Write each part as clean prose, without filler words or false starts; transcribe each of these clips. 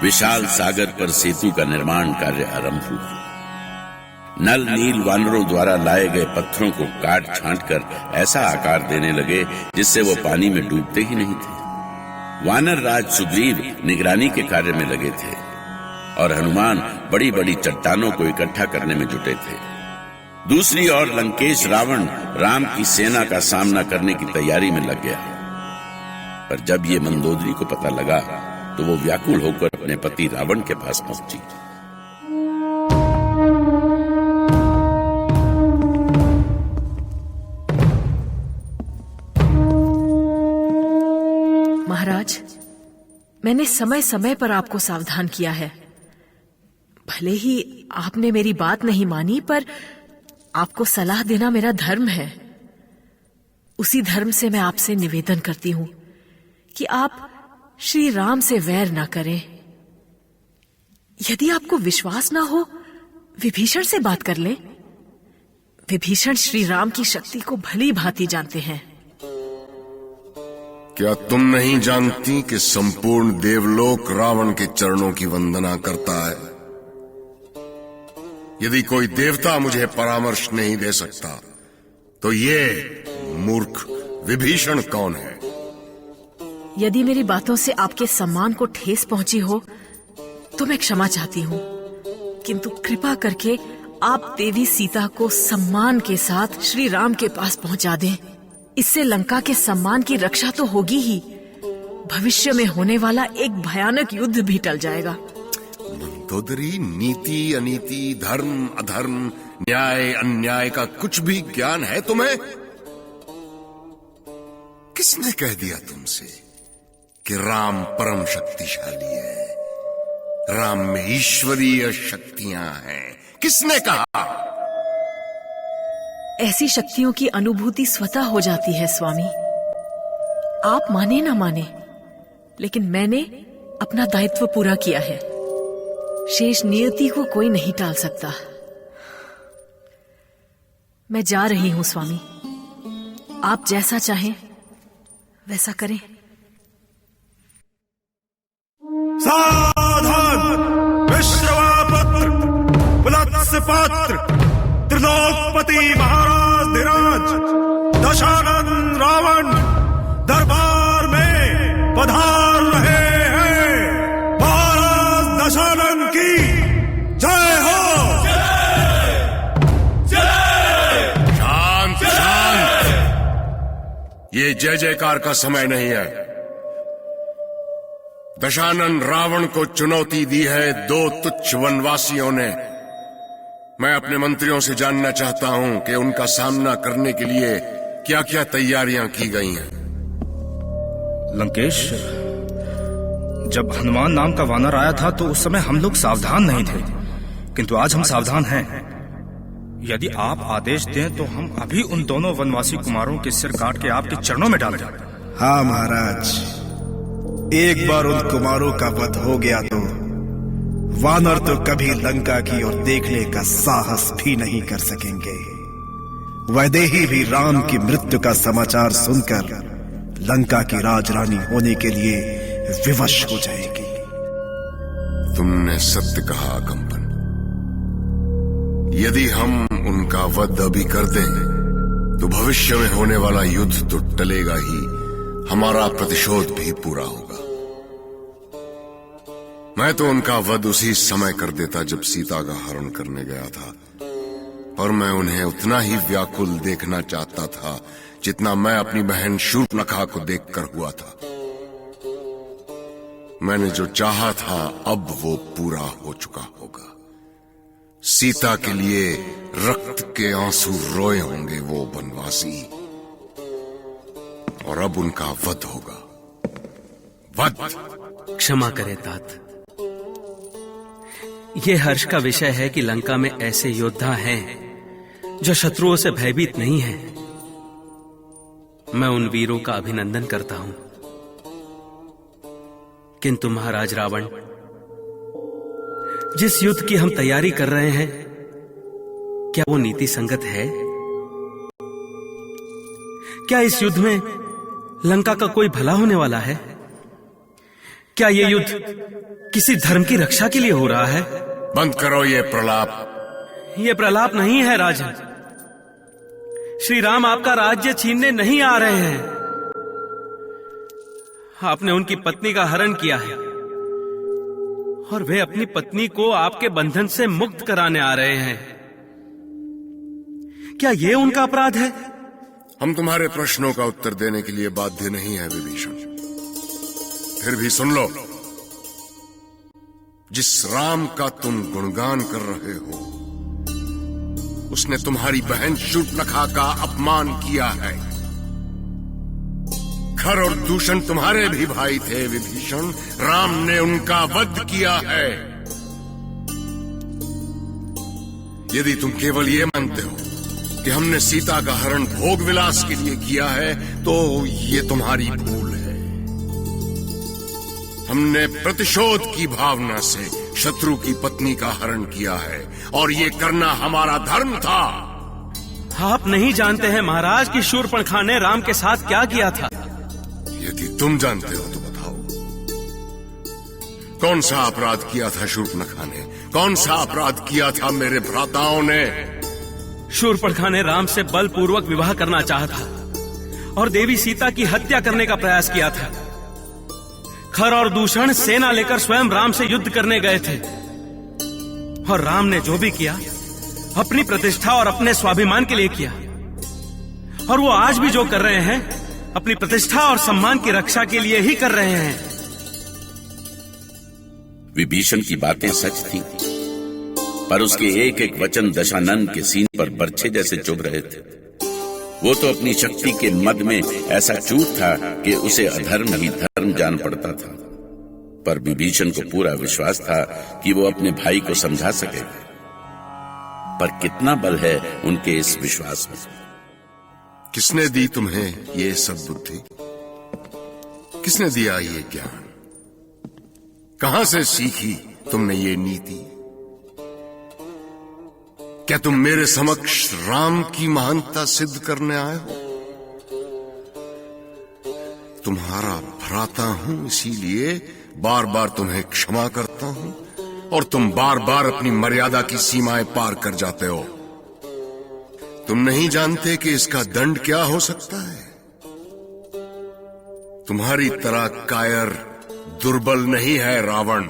विशाल सागर पर सेतु का निर्माण कार्य आरंभ हुआ। नल नील वानरों द्वारा लाए गए पत्थरों को काट छांट कर ऐसा आकार देने लगे जिससे वो पानी में डूबते ही नहीं थे। वानर राज सुग्रीव निगरानी के कार्य में लगे थे और हनुमान बड़ी बड़ी चट्टानों को इकट्ठा करने में जुटे थे। दूसरी ओर लंकेश रावण राम की सेना का सामना करने की तैयारी में लग गया। पर जब ये मंदोदरी को पता लगा तो वो व्याकुल होकर अपने पति रावण के पास पहुंची। महाराज, मैंने समय समय पर आपको सावधान किया है। भले ही आपने मेरी बात नहीं मानी, पर आपको सलाह देना मेरा धर्म है। उसी धर्म से मैं आपसे निवेदन करती हूं कि आप श्री राम से वैर ना करें। यदि आपको विश्वास ना हो, विभीषण से बात कर लें। विभीषण श्री राम की शक्ति को भली भांति जानते हैं। क्या तुम नहीं जानती कि संपूर्ण देवलोक रावण के चरणों की वंदना करता है? यदि कोई देवता मुझे परामर्श नहीं दे सकता तो ये मूर्ख विभीषण कौन है? यदि मेरी बातों से आपके सम्मान को ठेस पहुंची हो तो मैं क्षमा चाहती हूं, किंतु कृपा करके आप देवी सीता को सम्मान के साथ श्री राम के पास पहुंचा दें। इससे लंका के सम्मान की रक्षा तो होगी ही, भविष्य में होने वाला एक भयानक युद्ध भी टल जाएगा। मंदोदरी, नीति अनीति, धर्म अधर्म, न्याय अन्याय का कुछ भी ज्ञान है तुम्हें? किसने कह दिया तुमसे कि राम परम शक्तिशाली है? राम में ईश्वरीय शक्तियां हैं। किसने कहा? ऐसी शक्तियों की अनुभूति स्वतः हो जाती है स्वामी। आप माने ना माने, लेकिन मैंने अपना दायित्व पूरा किया है। शेष नियति को कोई नहीं टाल सकता। मैं जा रही हूं स्वामी, आप जैसा चाहें वैसा करें। सावधान! विश्वापत्र, पुलत्स पात्र, त्रिलोकपति महाराज धीराज, दशानन रावण दरबार में पधार रहे हैं। महाराज दशानन की जय हो। शांत शांत, ये जय जयकार का समय नहीं है। दशानन रावण को चुनौती दी है दो तुच्छ वनवासियों ने। मैं अपने मंत्रियों से जानना चाहता हूं कि उनका सामना करने के लिए क्या क्या तैयारियां की गई हैं। लंकेश, जब हनुमान नाम का वानर आया था तो उस समय हम लोग सावधान नहीं थे, किंतु आज हम सावधान हैं। यदि आप आदेश दें तो हम अभी उन दोनों वनवासी कुमारों के सिर काट के आपके चरणों में डाल दें। हाँ महाराज, एक बार उन कुमारों का वध हो गया तो वानर तो कभी लंका की ओर देखने का साहस भी नहीं कर सकेंगे। वैदेही भी राम की मृत्यु का समाचार सुनकर लंका की राजरानी होने के लिए विवश हो जाएगी। तुमने सत्य कहा कंपन। यदि हम उनका वध अभी कर दें तो भविष्य में होने वाला युद्ध तो टलेगा ही, हमारा प्रतिशोध भी पूरा होगा। मैं तो उनका वध उसी समय कर देता जब सीता का हरण करने गया था, पर मैं उन्हें उतना ही व्याकुल देखना चाहता था जितना मैं अपनी बहन शूर्पणखा को देखकर हुआ था। मैंने जो चाहा था अब वो पूरा हो चुका होगा। सीता के लिए रक्त के आंसू रोए होंगे वो वनवासी, और अब उनका वध होगा। वध। क्षमा करें तात, ये हर्ष का विषय है कि लंका में ऐसे योद्धा हैं जो शत्रुओं से भयभीत नहीं हैं। मैं उन वीरों का अभिनंदन करता हूं, किंतु महाराज रावण, जिस युद्ध की हम तैयारी कर रहे हैं क्या वो नीति संगत है? क्या इस युद्ध में लंका का कोई भला होने वाला है? क्या ये युद्ध किसी धर्म की रक्षा के लिए हो रहा है? बंद करो ये प्रलाप। ये प्रलाप नहीं है राजन। श्री राम आपका राज्य छीनने नहीं आ रहे हैं। आपने उनकी पत्नी का हरण किया है और वे अपनी पत्नी को आपके बंधन से मुक्त कराने आ रहे हैं। क्या ये उनका अपराध है? हम तुम्हारे प्रश्नों का उत्तर देने के लिए बाध्य नहीं है विभीषण। फिर भी सुन लो, जिस राम का तुम गुणगान कर रहे हो उसने तुम्हारी बहन शूर्पणखा का अपमान किया है। खर और दूषण तुम्हारे भी भाई थे विभीषण। राम ने उनका वध किया है। यदि तुम केवल ये मानते हो कि हमने सीता का हरण भोग विलास के लिए किया है तो ये तुम्हारी भूल है। हमने प्रतिशोध की भावना से शत्रु की पत्नी का हरण किया है और ये करना हमारा धर्म था। आप नहीं जानते हैं महाराज कि शूर्पणखा ने राम के साथ क्या किया था। यदि तुम जानते हो तो बताओ, कौन सा अपराध किया था शूर्पणखा ने? कौन सा अपराध किया था मेरे भ्राताओं ने? शूर्पणखा ने राम से बलपूर्वक विवाह करना चाहा था और देवी सीता की हत्या करने का प्रयास किया था। खर और दूषण सेना लेकर स्वयं राम से युद्ध करने गए थे और राम ने जो भी किया अपनी प्रतिष्ठा और अपने स्वाभिमान के लिए किया, और वो आज भी जो कर रहे हैं अपनी प्रतिष्ठा और सम्मान की रक्षा के लिए ही कर रहे हैं। विभीषण की बातें सच थी, पर उसके एक एक वचन दशानन के सीने पर बर्छे जैसे चुभ रहे थे। वो तो अपनी शक्ति के मद में ऐसा चूर था कि उसे अधर्म ही धर्म जान पड़ता था। पर विभीषण को पूरा विश्वास था कि वो अपने भाई को समझा सकेगा। पर कितना बल है उनके इस विश्वास में? किसने दी तुम्हें ये सब बुद्धि? किसने दिया ये ज्ञान? कहां से सीखी तुमने ये नीति? क्या तुम मेरे समक्ष राम की महानता सिद्ध करने आए हो? तुम्हारा भ्राता हूं, इसीलिए बार बार तुम्हें क्षमा करता हूं और तुम बार बार अपनी मर्यादा की सीमाएं पार कर जाते हो। तुम नहीं जानते कि इसका दंड क्या हो सकता है? तुम्हारी तरह कायर दुर्बल नहीं है रावण।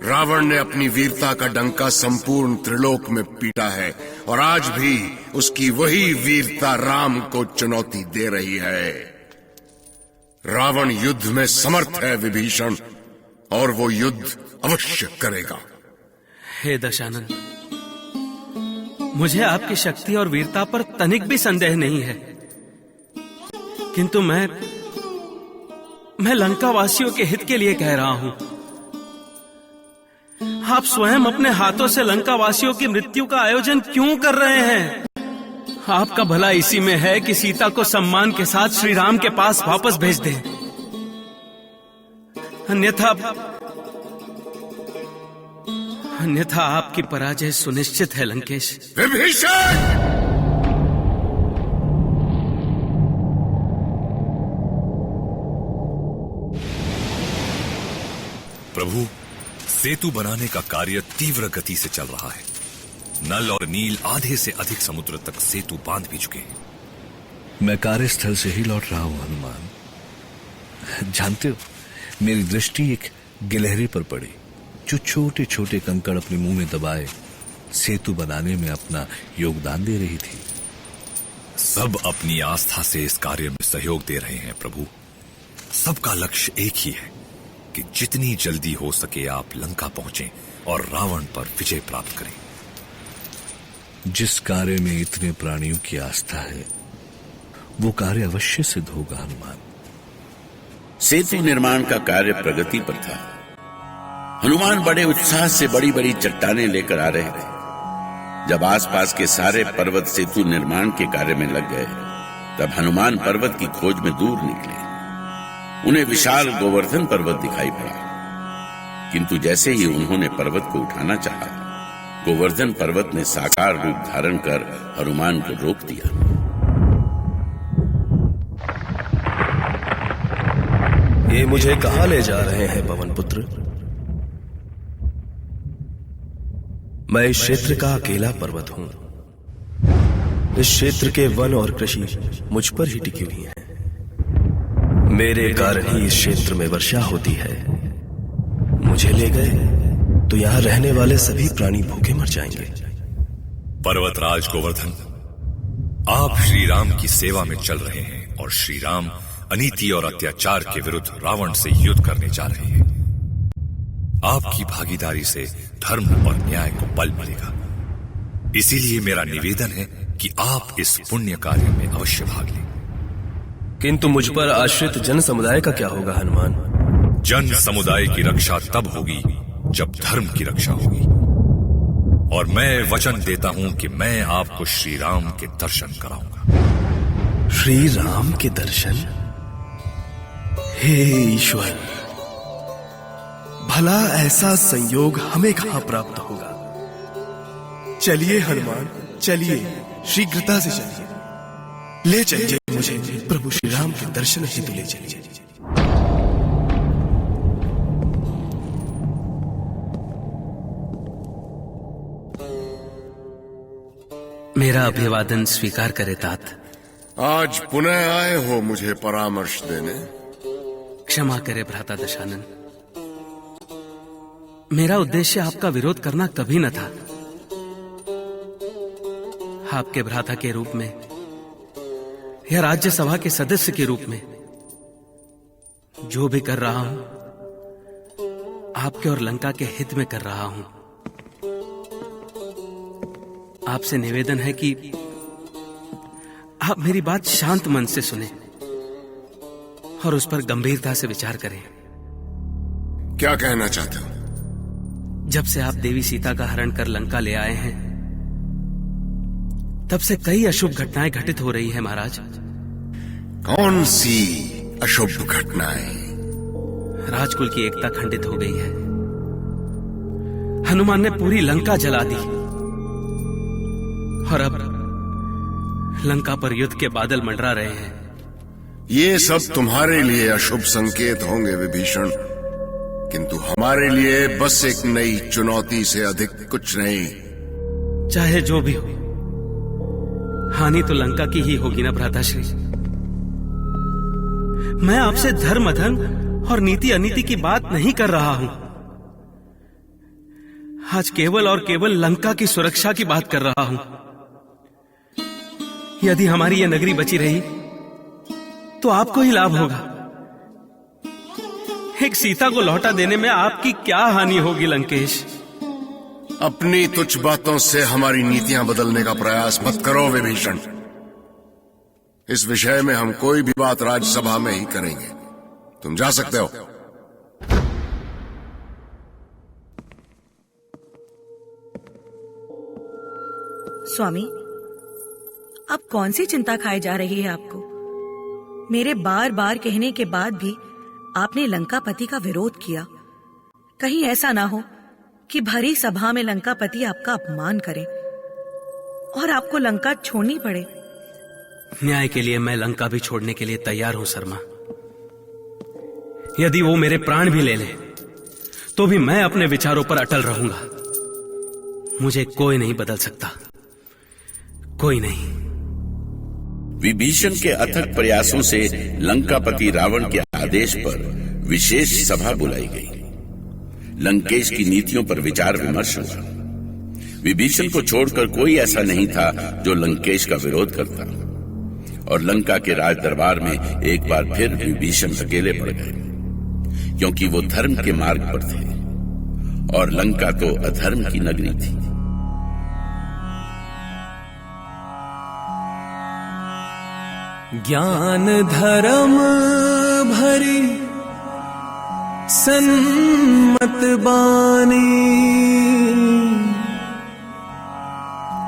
रावण ने अपनी वीरता का डंका संपूर्ण त्रिलोक में पीटा है और आज भी उसकी वही वीरता राम को चुनौती दे रही है। रावण युद्ध में समर्थ है विभीषण, और वो युद्ध अवश्य करेगा। हे दशानन, मुझे आपकी शक्ति और वीरता पर तनिक भी संदेह नहीं है, किंतु मैं लंका वासियों के हित के लिए कह रहा हूं। आप स्वयं अपने हाथों से लंका वासियों की मृत्यु का आयोजन क्यों कर रहे हैं? आपका भला इसी में है कि सीता को सम्मान के साथ श्री राम के पास वापस भेज दें। अन्यथा आपकी पराजय सुनिश्चित है लंकेश। विभीषण! प्रभु, सेतु बनाने का कार्य तीव्र गति से चल रहा है। नल और नील आधे से अधिक समुद्र तक सेतु बांध भी चुके हैं। मैं कार्यस्थल से ही लौट रहा हूं हनुमान। जानते हो, मेरी दृष्टि एक गिलहरी पर पड़ी जो छोटे छोटे कंकड़ अपने मुंह में दबाए सेतु बनाने में अपना योगदान दे रही थी। सब अपनी आस्था से इस कार्य में सहयोग दे रहे हैं प्रभु। सबका लक्ष्य एक ही है कि जितनी जल्दी हो सके आप लंका पहुंचें और रावण पर विजय प्राप्त करें। जिस कार्य में इतने प्राणियों की आस्था है वो कार्य अवश्य सिद्ध होगा हनुमान। सेतु निर्माण का कार्य प्रगति पर था। हनुमान बड़े उत्साह से बड़ी बड़ी चट्टानें लेकर आ रहे थे। जब आसपास के सारे पर्वत सेतु निर्माण के कार्य में लग गए, तब हनुमान पर्वत की खोज में दूर निकले। उन्हें विशाल गोवर्धन पर्वत दिखाई पड़ा, किंतु जैसे ही उन्होंने पर्वत को उठाना चाहा, गोवर्धन पर्वत ने साकार रूप धारण कर हनुमान को रोक दिया। ये मुझे कहां ले जा रहे हैं पवन पुत्र? मैं इस क्षेत्र का अकेला पर्वत हूं। इस क्षेत्र के वन और कृषि मुझ पर ही टिकी हुई हैं। मेरे कारण ही इस क्षेत्र में वर्षा होती है। मुझे ले गए तो यहां रहने वाले सभी प्राणी भूखे मर जाएंगे। पर्वतराज गोवर्धन, आप श्री राम की सेवा में चल रहे हैं और श्री राम अनीति और अत्याचार के विरुद्ध रावण से युद्ध करने जा रहे हैं। आपकी भागीदारी से धर्म और न्याय को बल मिलेगा। इसीलिए मेरा निवेदन है कि आप इस पुण्य कार्य में अवश्य भाग लें। किंतु मुझ पर आश्रित जन समुदाय का क्या होगा हनुमान? जन समुदाय की रक्षा तब होगी जब धर्म की रक्षा होगी। और मैं वचन देता हूं कि मैं आपको श्री राम के दर्शन कराऊंगा। श्री राम के दर्शन? हे ईश्वर, भला ऐसा संयोग हमें कहां प्राप्त होगा? चलिए हनुमान, चलिए, शीघ्रता से चलिए। ले चलिए मुझे प्रभु श्री राम के दर्शन हेतु ले चलिए। मेरा अभिवादन स्वीकार करे तात। आज पुनः आए हो मुझे परामर्श देने? क्षमा करे भ्राता दशानन, मेरा उद्देश्य आपका विरोध करना कभी न था। आपके भ्राता के रूप में या राज्यसभा के सदस्य के रूप में जो भी कर रहा हूं, आपके और लंका के हित में कर रहा हूं। आपसे निवेदन है कि आप मेरी बात शांत मन से सुने और उस पर गंभीरता से विचार करें। क्या कहना चाहते हो? जब से आप देवी सीता का हरण कर लंका ले आए हैं, तब से कई अशुभ घटनाएं घटित हो रही है महाराज। कौन सी अशुभ घटनाएं? राजकुल की एकता खंडित हो गई है। हनुमान ने पूरी लंका जला दी और अब लंका पर युद्ध के बादल मंडरा रहे हैं। ये सब तुम्हारे लिए अशुभ संकेत होंगे विभीषण, किंतु हमारे लिए बस एक नई चुनौती से अधिक कुछ नहीं। चाहे जो भी हो, हानि तो लंका की ही होगी ना भ्राताश्री। मैं आपसे धर्म अधर्म और नीति अनीति की बात नहीं कर रहा हूं। आज केवल और केवल लंका की सुरक्षा की बात कर रहा हूं। यदि हमारी यह नगरी बची रही तो आपको ही लाभ होगा। एक सीता को लौटा देने में आपकी क्या हानि होगी लंकेश? अपनी तुच्छ बातों से हमारी नीतियां बदलने का प्रयास मत करो विभीषण। इस विषय में हम कोई भी बात राज्यसभा में ही करेंगे। तुम जा सकते हो। स्वामी, अब कौन सी चिंता खाई जा रही है आपको? मेरे बार बार कहने के बाद भी आपने लंकापति का विरोध किया। कहीं ऐसा ना हो कि भरी सभा में लंकापति आपका अपमान करे और आपको लंका छोड़नी पड़े। न्याय के लिए मैं लंका भी छोड़ने के लिए तैयार हूं शर्मा। यदि वो मेरे प्राण भी ले ले तो भी मैं अपने विचारों पर अटल रहूंगा। मुझे कोई नहीं बदल सकता, कोई नहीं। विभीषण के अथक प्रयासों से लंकापति रावण के आदेश पर विशेष सभा बुलाई गई। लंकेश की नीतियों पर विचार विमर्श हुआ। विभीषण को छोड़कर कोई ऐसा नहीं था जो लंकेश का विरोध करता, और लंका के राज दरबार में एक बार फिर विभीषण अकेले पड़ गए, क्योंकि वो धर्म के मार्ग पर थे और लंका तो अधर्म की नगरी थी। ज्ञान धर्म भरी सन्मत बानी,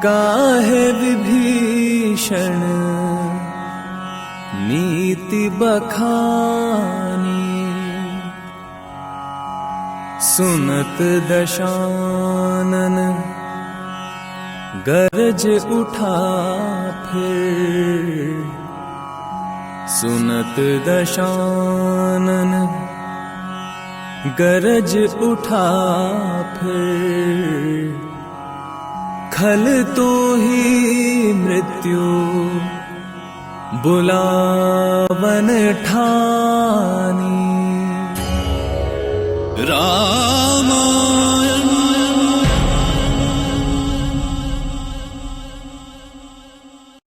काहे विभीषण नीति बखानी। सुनत दशानन गरज उठा फिर, सुनत दशानन गरज उठा फिर खल तो ही मृत्यु बुलावन ठानी। रामायण